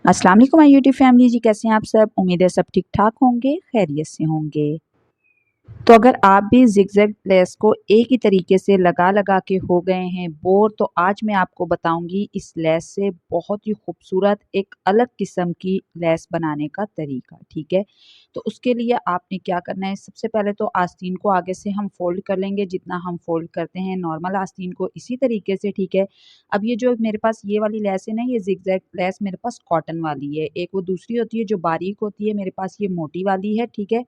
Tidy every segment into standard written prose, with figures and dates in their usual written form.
अस्सलाम वालेकुम my YouTube family जी, कैसे हैं आप सब। उम्मीद है सब ठीक ठाक होंगे, खैरियत से होंगे। तो अगर आप भी ज़िगज़ैग लेस को एक ही तरीके से लगा के हो गए हैं बोर, तो आज मैं आपको बताऊंगी इस लेस से बहुत ही खूबसूरत एक अलग किस्म की लेस बनाने का तरीका। ठीक है, तो उसके लिए आपने क्या करना है, सबसे पहले तो आस्तीन को आगे से हम फोल्ड कर लेंगे, जितना हम फोल्ड करते हैं नॉर्मल आस्तीन को, इसी तरीके से। ठीक है, अब ये जो मेरे पास ये वाली लेस है ना, ये ज़िगज़ैग लेस मेरे पास कॉटन वाली है। एक वो दूसरी होती है जो बारीक होती है, मेरे पास ये मोटी वाली है। ठीक है,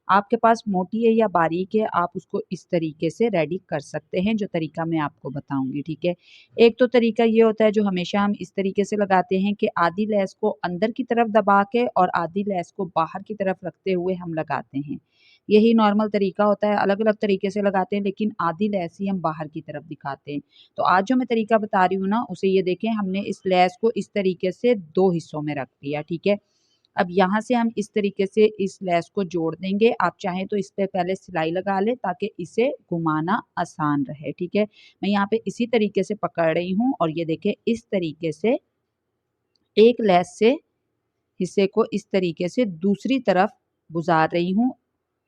आपके पास मोटी है या बारीक है, आप उसको इस तरीके से रेडी कर सकते हैं, जो तरीका मैं आपको बताऊंगी। ठीक है, एक तो तरीका ये होता है जो हमेशा हम इस तरीके से लगाते हैं कि आधी लेस को अंदर की तरफ दबा के और आधी लेस को बाहर की तरफ रखते हुए हम लगाते हैं। यही नॉर्मल तरीका होता है, अलग अलग तरीके से लगाते हैं लेकिन आधी लेस ही हम बाहर की तरफ दिखाते हैं। तो आज जो मैं तरीका बता रही हूँ ना, उसे ये देखें, हमने इस लेस को इस तरीके से दो हिस्सों में रख दिया। ठीक है, अब यहाँ से हम इस तरीके से इस लेस को जोड़ देंगे। आप चाहें तो इस पे पहले सिलाई लगा लें ताकि इसे घुमाना आसान रहे। ठीक है, मैं यहाँ पे इसी तरीके से पकड़ रही हूँ और ये देखें, इस तरीके से एक लेस से हिस्से को इस तरीके से दूसरी तरफ गुजार रही हूँ।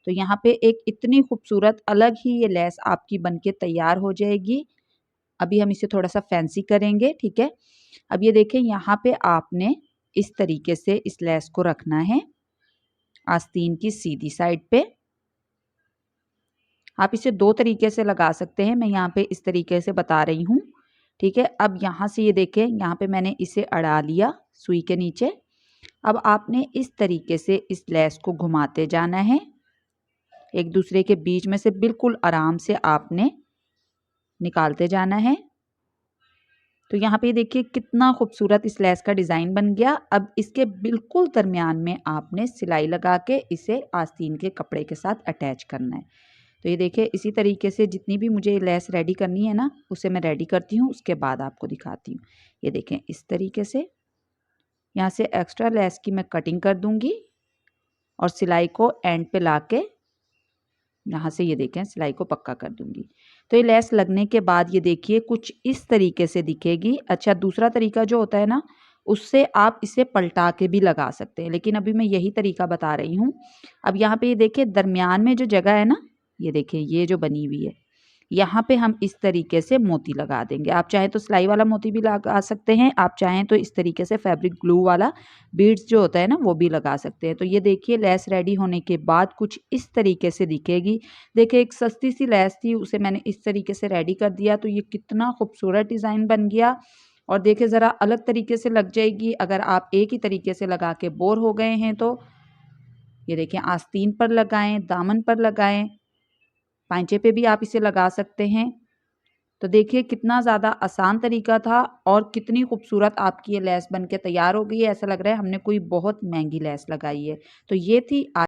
तो यहाँ पे एक इतनी खूबसूरत अलग ही ये लेस आपकी बनके तैयार हो जाएगी। अभी हम इसे थोड़ा सा फैंसी करेंगे। ठीक है, अब ये देखें, यहाँ पे आपने इस तरीके से इस लेस को रखना है आस्तीन की सीधी साइड पे। आप इसे दो तरीके से लगा सकते हैं, मैं यहाँ पे इस तरीके से बता रही हूँ। ठीक है, अब यहाँ से ये देखें, यहाँ पे मैंने इसे अड़ा लिया सुई के नीचे। अब आपने इस तरीके से इस लेस को घुमाते जाना है, एक दूसरे के बीच में से बिल्कुल आराम से आपने निकालते जाना है। तो यहाँ पे देखिए कितना खूबसूरत इस लेस का डिज़ाइन बन गया। अब इसके बिल्कुल दरमियान में आपने सिलाई लगा के इसे आस्तीन के कपड़े के साथ अटैच करना है। तो ये देखिए, इसी तरीके से जितनी भी मुझे लेस रेडी करनी है ना, उसे मैं रेडी करती हूँ, उसके बाद आपको दिखाती हूँ। ये देखें, इस तरीके से यहाँ से एक्स्ट्रा लेस की मैं कटिंग कर दूँगी और सिलाई को एंड पे लाके यहाँ से ये देखें सिलाई को पक्का कर दूँगी। तो ये लेस लगने के बाद ये देखिए कुछ इस तरीके से दिखेगी। अच्छा, दूसरा तरीका जो होता है ना, उससे आप इसे पलटा के भी लगा सकते हैं, लेकिन अभी मैं यही तरीका बता रही हूँ। अब यहाँ पे ये देखिए दरमियान में जो जगह है ना, ये देखिए ये जो बनी हुई है, यहाँ पे हम इस तरीके से मोती लगा देंगे। आप चाहें तो सिलाई वाला मोती भी लगा सकते हैं, आप चाहें तो इस तरीके से फैब्रिक ग्लू वाला बीड्स जो होता है ना, वो भी लगा सकते हैं। तो ये देखिए लेस रेडी होने के बाद कुछ इस तरीके से दिखेगी। देखिए, एक सस्ती सी लेस थी, उसे मैंने इस तरीके से रेडी कर दिया, तो ये कितना खूबसूरत डिज़ाइन बन गया। और देखिए ज़रा अलग तरीके से लग जाएगी। अगर आप एक ही तरीके से लगा के बोर हो गए हैं तो ये देखिए, आस्तीन पर लगाएं, दामन पर लगाएं, पांचे पे भी आप इसे लगा सकते हैं। तो देखिए कितना ज़्यादा आसान तरीका था और कितनी खूबसूरत आपकी ये लेस बन के तैयार हो गई है। ऐसा लग रहा है हमने कोई बहुत महंगी लेस लगाई है। तो ये थी